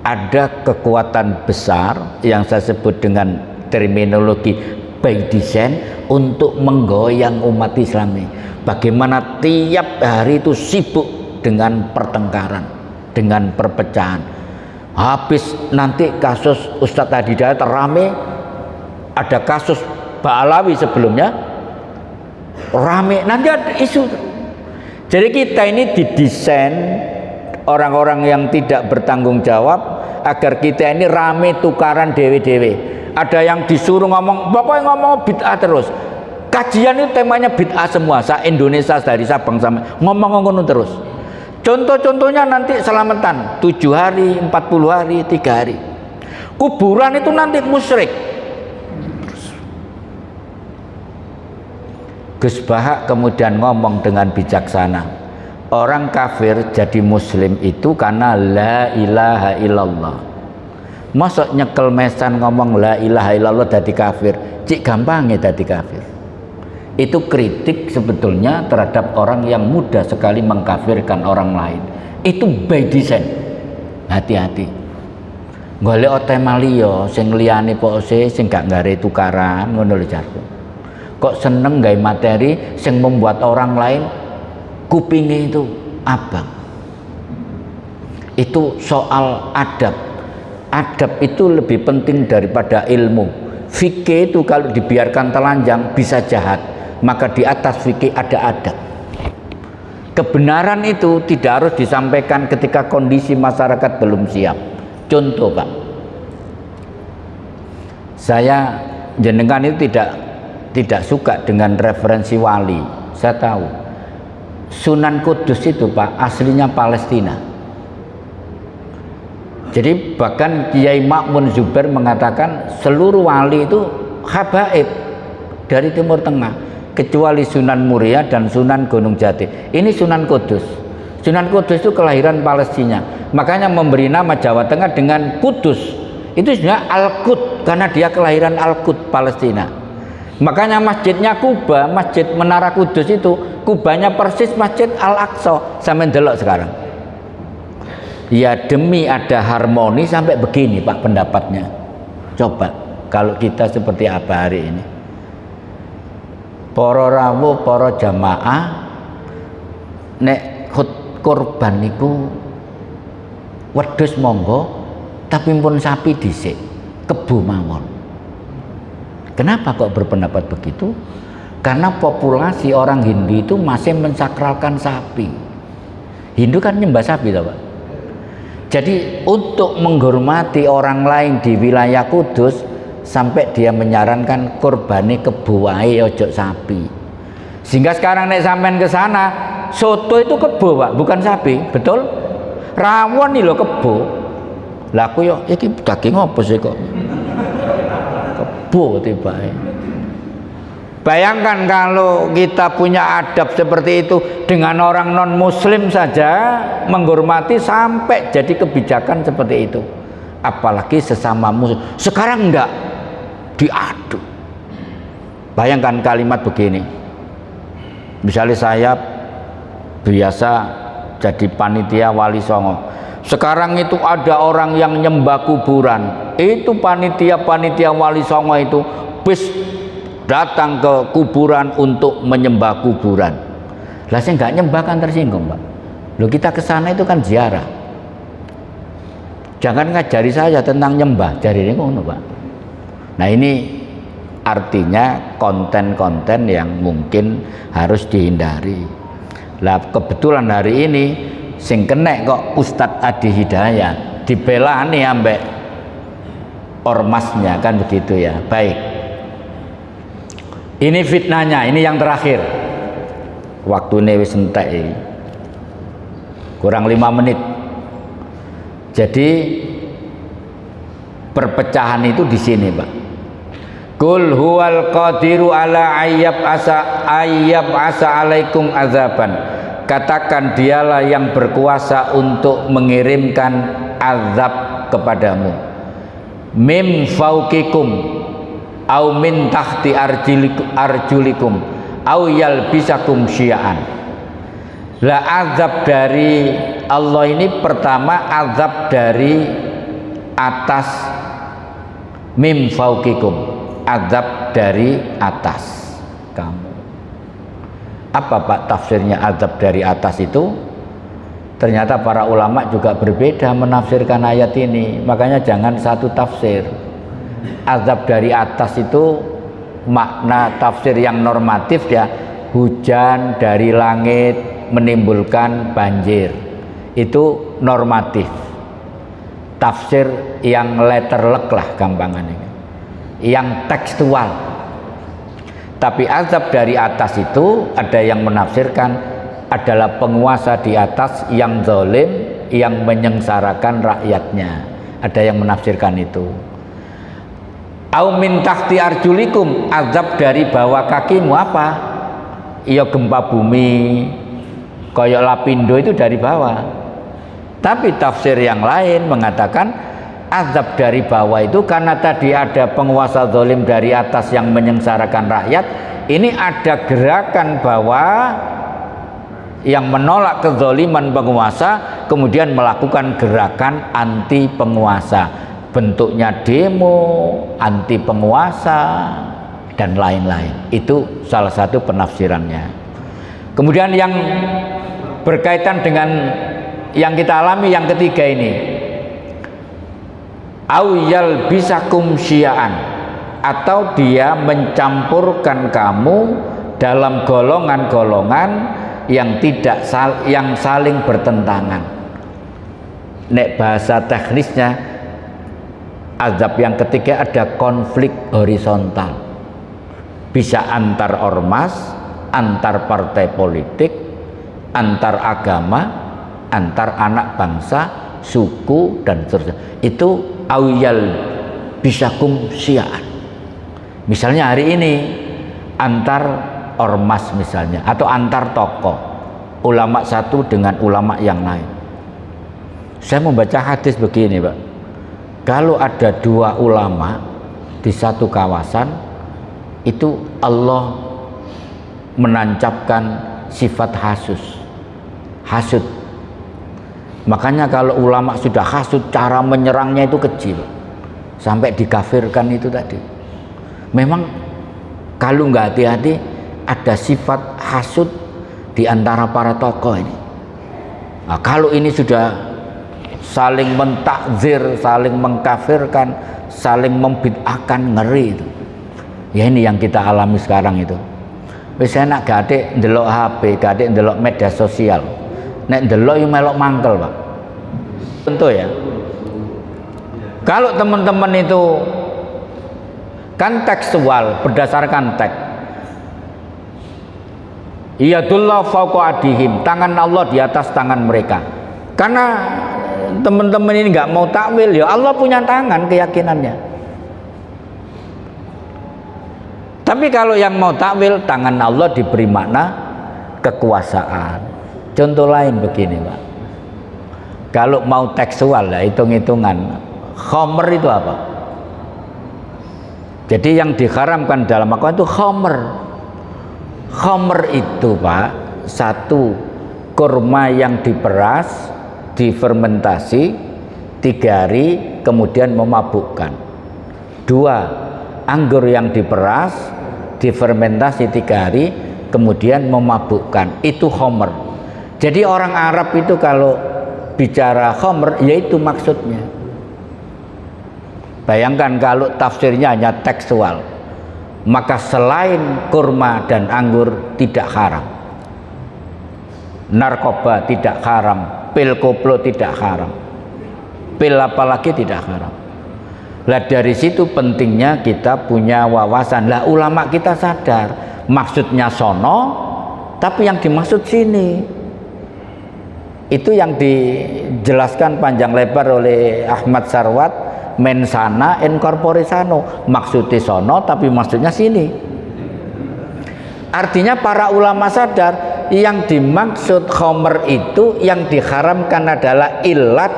Ada kekuatan besar yang saya sebut dengan terminologi by design untuk menggoyang umat Islam ini. Bagaimana tiap hari itu sibuk dengan pertengkaran, dengan perpecahan. Habis nanti kasus Ustadz Hidayat rame, ada kasus Ba'alawi sebelumnya rame, nanti ada isu. Jadi kita ini didesain orang-orang yang tidak bertanggung jawab agar kita ini rame tukaran dewe-dewe. Ada yang disuruh ngomong, pokoknya ngomong bid'ah terus. Kajian itu temanya bid'ah semua, Indonesia dari Sabang sampai ngomong-ngomong terus. Contoh-contohnya nanti selamatan 7 hari, 40 hari, 3 hari. Kuburan itu nanti musyrik. Gus Bahak kemudian ngomong dengan bijaksana, orang kafir jadi muslim itu karena la ilaha illallah. Masa nyekel mesan ngomong la ilaha illallah jadi kafir, cik gampangnya jadi kafir. Itu kritik sebetulnya terhadap orang yang mudah sekali mengkafirkan orang lain. Itu by design. Hati-hati. Golek otema liya sing liyane pokse sing gak ngare tukaran ngono lho jarku. Kok seneng gawe materi sing membuat orang lain kupingnya itu abang. Itu soal adab. Adab itu lebih penting daripada ilmu. Fikih itu kalau dibiarkan telanjang bisa jahat. Maka di atas fikih ada adab. Kebenaran itu tidak harus disampaikan ketika kondisi masyarakat belum siap. Contoh, Pak, saya jenengan itu tidak suka dengan referensi wali. Saya tahu Sunan Kudus itu, Pak, aslinya Palestina. Jadi bahkan Kiai Ma'mun Zubair mengatakan seluruh wali itu habaib dari Timur Tengah, kecuali Sunan Muria dan Sunan Gunung Jati. Ini Sunan Kudus. Sunan Kudus itu kelahiran Palestina. Makanya memberi nama Jawa Tengah dengan Kudus. Itu sebenarnya Al-Qud karena dia kelahiran Al-Qud Palestina. Makanya masjidnya Kuba, Masjid Menara Kudus itu kubanya persis Masjid Al-Aqsa. Sampai delok sekarang. Ya demi ada harmoni sampai begini Pak pendapatnya. Coba kalau kita seperti apa hari ini. Para rawuh, para jamaah nek kurban niku wedhus monggo tapi pun sapi dhisik, kebo mawon. Kenapa kok berpendapat begitu? Karena populasi orang Hindu itu masih mensakralkan sapi. Hindu kan nyembah sapi toh, Pak. Jadi untuk menghormati orang lain di wilayah Kudus sampai dia menyarankan kurbane kebo wae ojo sapi. Sehingga sekarang nek sampean ke sana, soto itu kebo, Pak, bukan sapi, betul? Rawon nih lho kebo. Lah aku yo iki daging apa sih kok? Kebo tibae. Bayangkan kalau kita punya adab seperti itu dengan orang non muslim saja menghormati sampai jadi kebijakan seperti itu. Apalagi sesama muslim. Sekarang enggak, diadu. Bayangkan kalimat begini, Misalnya saya biasa jadi panitia Wali Songo. Sekarang itu ada orang yang nyembah kuburan. Itu panitia Wali Songo itu bis datang ke kuburan untuk menyembah kuburan. Lah saya nggak nyembah kan tersinggung, Pak. Loh, kita ke sana itu kan ziarah. Jangan ngajari saya tentang nyembah, jari ini ngono, Pak. Nah, ini artinya konten-konten yang mungkin harus dihindari. Lah kebetulan hari ini sing kenek kok Ustadz Adi Hidayat dibelani ambek ormasnya, kan begitu ya. Baik, ini fitnahnya, ini yang terakhir. Waktunya wis entek iki, kurang 5 menit. Jadi perpecahan itu di sini, Pak. Qul huwal qadiru ala ayyab asa alaikum azaban. Katakan dialah yang berkuasa untuk mengirimkan azab kepadamu. Mim fauqikum au min tahti arjulikum au yalbisakum syi'an. Lah azab dari Allah ini pertama azab dari atas, mim fauqikum, azab dari atas kamu. Apa Pak tafsirnya azab dari atas itu? Ternyata para ulama juga berbeda menafsirkan ayat ini. Makanya jangan satu tafsir. Azab dari atas itu makna tafsir yang normatif ya, hujan dari langit menimbulkan banjir. Itu normatif. Tafsir yang letterlek lah gampangannya, yang tekstual. Tapi azab dari atas itu ada yang menafsirkan adalah penguasa di atas yang zalim, yang menyengsarakan rakyatnya. Ada yang menafsirkan itu. Au min tahti arjulikum, azab dari bawah kakimu apa? Iya gempa bumi, koyok Lapindo itu dari bawah. Tapi tafsir yang lain mengatakan azab dari bawah itu karena tadi ada penguasa zalim dari atas yang menyengsarakan rakyat. Ini ada gerakan bawah yang menolak kezaliman penguasa, kemudian melakukan gerakan anti penguasa, bentuknya demo anti penguasa dan lain-lain. Itu salah satu penafsirannya. Kemudian yang berkaitan dengan yang kita alami yang ketiga ini, au yalbisakum syi'an, atau dia mencampurkan kamu dalam golongan-golongan yang tidak yang saling bertentangan. Nek bahasa teknisnya azab yang ketiga ada konflik horizontal, bisa antar ormas, antar partai politik, antar agama, antar anak bangsa, suku dan seterusnya. Itu awyal bisakum syi'an. Misalnya hari ini antar ormas misalnya, atau antar tokoh, ulama satu dengan ulama yang lain. Saya membaca hadis begini, Pak. Kalau ada 2 ulama di satu kawasan, itu Allah menancapkan sifat hasud. Makanya kalau ulama sudah hasud, cara menyerangnya itu kecil, sampai dikafirkan itu tadi. Memang kalau nggak hati-hati ada sifat hasud di antara para tokoh ini. Nah, kalau ini sudah saling mentakzir, saling mengkafirkan, saling membid'ahkan, ngeri itu. Ya ini yang kita alami sekarang itu. Wis enak gak atik ndelok HP, gak atik ndelok media sosial. Nek ndelok yo melok mangkel, Pak. Tentu ya. Kalau teman-teman itu kan tekstual, berdasarkan teks. Iyadullah fauqa adihim, tangan Allah di atas tangan mereka. Karena teman-teman ini nggak mau takwil, ya Allah punya tangan keyakinannya. Tapi kalau yang mau takwil, tangan Allah diberi makna kekuasaan. Contoh lain begini, Pak. Kalau mau tekstual ya hitung-hitungan, khomer itu apa? Jadi yang diharamkan dalam Al-Quran itu khomer. Khamr itu Pak, satu, kurma yang diperas, difermentasi 3 hari kemudian memabukkan. 2, anggur yang diperas, difermentasi 3 hari kemudian memabukkan. Itu khamr. Jadi orang Arab itu kalau bicara khamr, yaitu maksudnya. Bayangkan kalau tafsirnya hanya tekstual, maka selain kurma dan anggur tidak haram, narkoba tidak haram, pil koplo tidak haram, pil apalagi tidak haram. Lah dari situ pentingnya kita punya wawasan. Lah ulama kita sadar maksudnya sono, tapi yang dimaksud sini. Itu yang dijelaskan panjang lebar oleh Ahmad Sarwat, mensana in corpore sano, maksudnya sono tapi maksudnya sini. Artinya para ulama sadar yang dimaksud khamr itu yang diharamkan adalah ilat,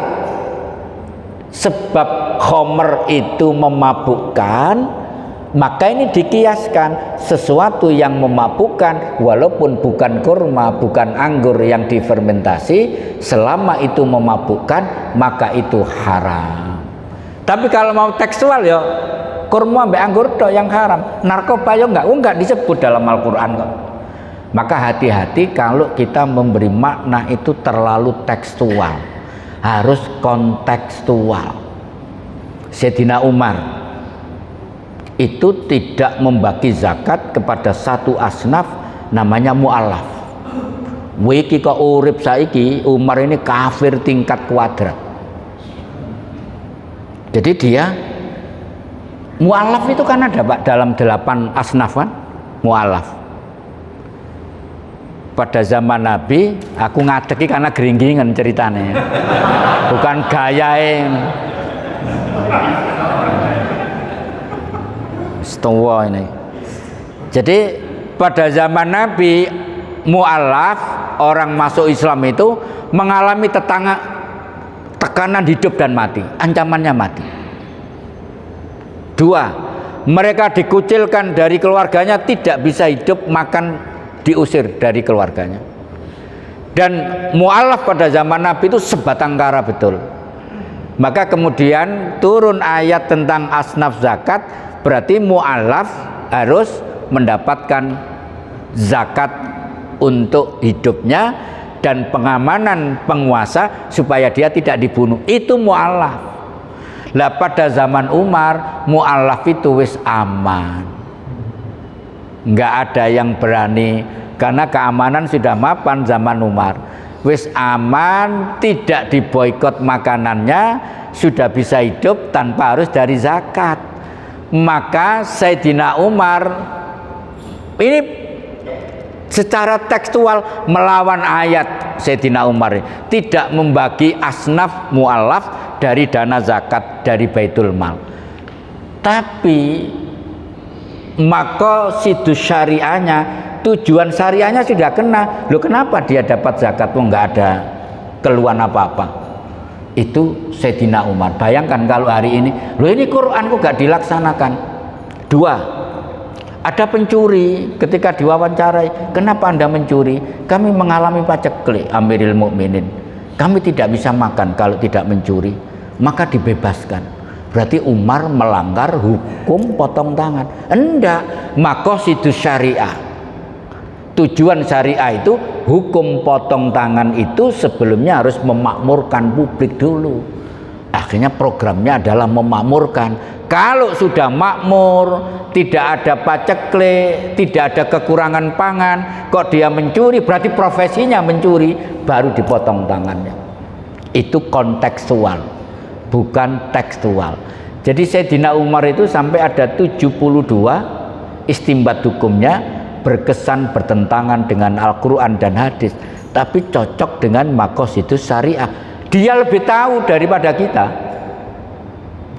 sebab khamr itu memabukkan. Maka ini dikiaskan sesuatu yang memabukkan, walaupun bukan kurma, bukan anggur yang difermentasi, selama itu memabukkan maka itu haram. Tapi kalau mau tekstual ya kurma ambek anggur tok yang haram, narkoba ya enggak disebut dalam Al-Qur'an kok. Maka hati-hati kalau kita memberi makna itu terlalu tekstual, harus kontekstual. Sayyidina Umar itu tidak membagi zakat kepada satu asnaf namanya mu'alaf. Wiki kok urip saiki, Umar ini kafir tingkat kuadrat. Jadi dia mu'alaf itu kan ada Pak dalam 8 asnaf kan, mu'alaf. Pada zaman Nabi, aku ngadeki karena geringgingan ceritanya, bukan gayain. Setua ini. Jadi pada zaman Nabi, mu'alaf, orang masuk Islam itu mengalami tekanan hidup dan mati, ancamannya mati. 2, mereka dikucilkan dari keluarganya, tidak bisa hidup, makan diusir dari keluarganya. Dan mu'alaf pada zaman Nabi itu sebatang kara betul. Maka kemudian turun ayat tentang asnaf zakat. Berarti mu'alaf harus mendapatkan zakat untuk hidupnya dan pengamanan penguasa supaya dia tidak dibunuh. Itu mu'alaf. Lah pada zaman Umar, mu'alaf itu wis aman, nggak ada yang berani, karena keamanan sudah mapan zaman Umar. Wis aman, tidak diboikot makanannya, sudah bisa hidup tanpa harus dari zakat. Maka Sayyidina Umar ini secara tekstual melawan ayat Sayyidina Umar, tidak membagi asnaf mu'alaf dari dana zakat dari Baitul Mal. Tapi maka sidus syariahnya, tujuan syariahnya sudah kena. Loh kenapa dia dapat zakat? Nggak ada keluhan apa-apa. Itu Sayyidina Umar. Bayangkan kalau hari ini, loh ini Quran kok gak dilaksanakan. 2, ada pencuri, ketika diwawancarai, kenapa Anda mencuri? Kami mengalami paceklik, Amiril Mukminin. Kami tidak bisa makan kalau tidak mencuri, maka dibebaskan. Berarti Umar melanggar hukum potong tangan. Enggak, maqasidus syariah. Tujuan syariah itu, hukum potong tangan itu sebelumnya harus memakmurkan publik dulu. Akhirnya programnya adalah memakmurkan. Kalau sudah makmur, tidak ada paceklik, tidak ada kekurangan pangan, kok dia mencuri, berarti profesinya mencuri, baru dipotong tangannya. Itu kontekstual, bukan tekstual. Jadi Sayyidina Umar itu sampai ada 72 istimbat hukumnya, berkesan bertentangan dengan Al-Quran dan hadis, tapi cocok dengan maqasidus syariah. Dia lebih tahu daripada kita.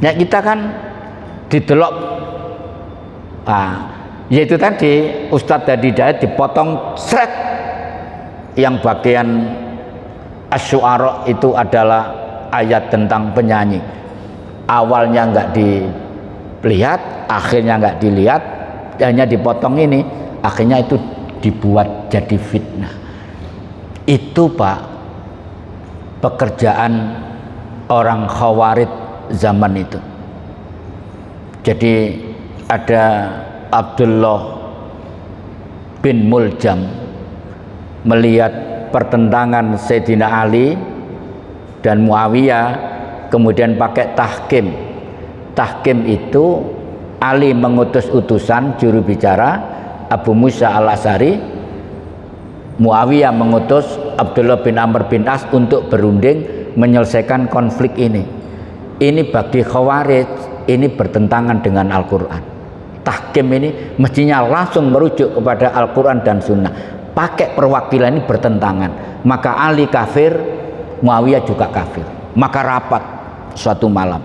Ya kita kan didelok, yaitu tadi Ustadz tadi dipotong seret, yang bagian Asy-Syu'ara itu adalah ayat tentang penyanyi. Awalnya nggak dilihat, akhirnya nggak dilihat, hanya dipotong ini. Akhirnya itu dibuat jadi fitnah. Itu Pak, pekerjaan orang Khawarij zaman itu. Jadi ada Abdullah bin Muljam melihat pertentangan Sayyidina Ali dan Muawiyah, kemudian pakai tahkim. Tahkim itu Ali mengutus utusan juru bicara Abu Musa al-Asy'ari, Muawiyah mengutus Abdullah bin Amr bin As untuk berunding menyelesaikan konflik ini. Ini bagi Khawarij ini bertentangan dengan Al-Quran. Tahkim ini mestinya langsung merujuk kepada Al-Quran dan Sunnah. Pakai perwakilan ini bertentangan. Maka Ali kafir, Muawiyah juga kafir. Maka rapat suatu malam.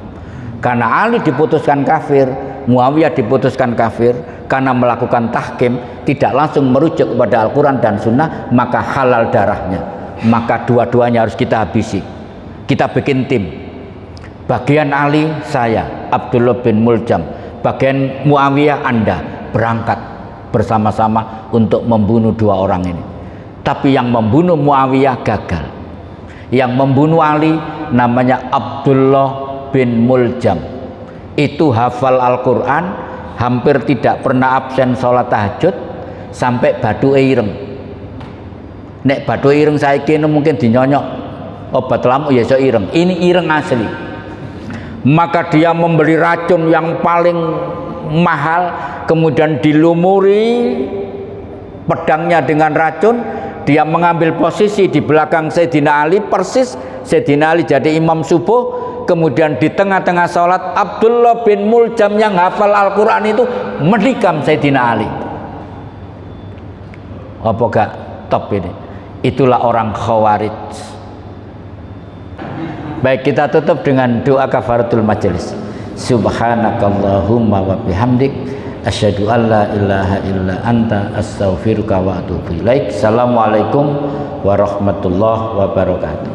Karena Ali diputuskan kafir, Muawiyah diputuskan kafir, karena melakukan tahkim tidak langsung merujuk kepada Al-Quran dan Sunnah, maka halal darahnya. Maka dua-duanya harus kita habisi. Kita bikin tim. Bagian Ali saya, Abdullah bin Muljam. Bagian Muawiyah Anda, berangkat bersama-sama untuk membunuh dua orang ini. Tapi yang membunuh Muawiyah gagal. Yang membunuh Ali namanya Abdullah bin Muljam. Itu hafal Al-Quran, hampir tidak pernah absen sholat tahajud, sampai badu ireng. Nek badu ireng saiki mungkin dinyonyok obat lamuk ya so ireng. Ini ireng asli. Maka dia membeli racun yang paling mahal, kemudian dilumuri pedangnya dengan racun. Dia mengambil posisi di belakang Sayyidina Ali, persis Sayyidina Ali jadi imam subuh. Kemudian di tengah-tengah sholat, Abdullah bin Muljam yang hafal Al-Quran itu menikam Sayyidina Ali. Apa gak top ini? Itulah orang Khawarij. Baik, kita tutup dengan doa kafaratul majelis. Subhanakallahumma wa bihamdik, asyhadu an la ilaha illa anta, astaghfiruka wa atubu ilaik. Assalamualaikum warahmatullahi wabarakatuh.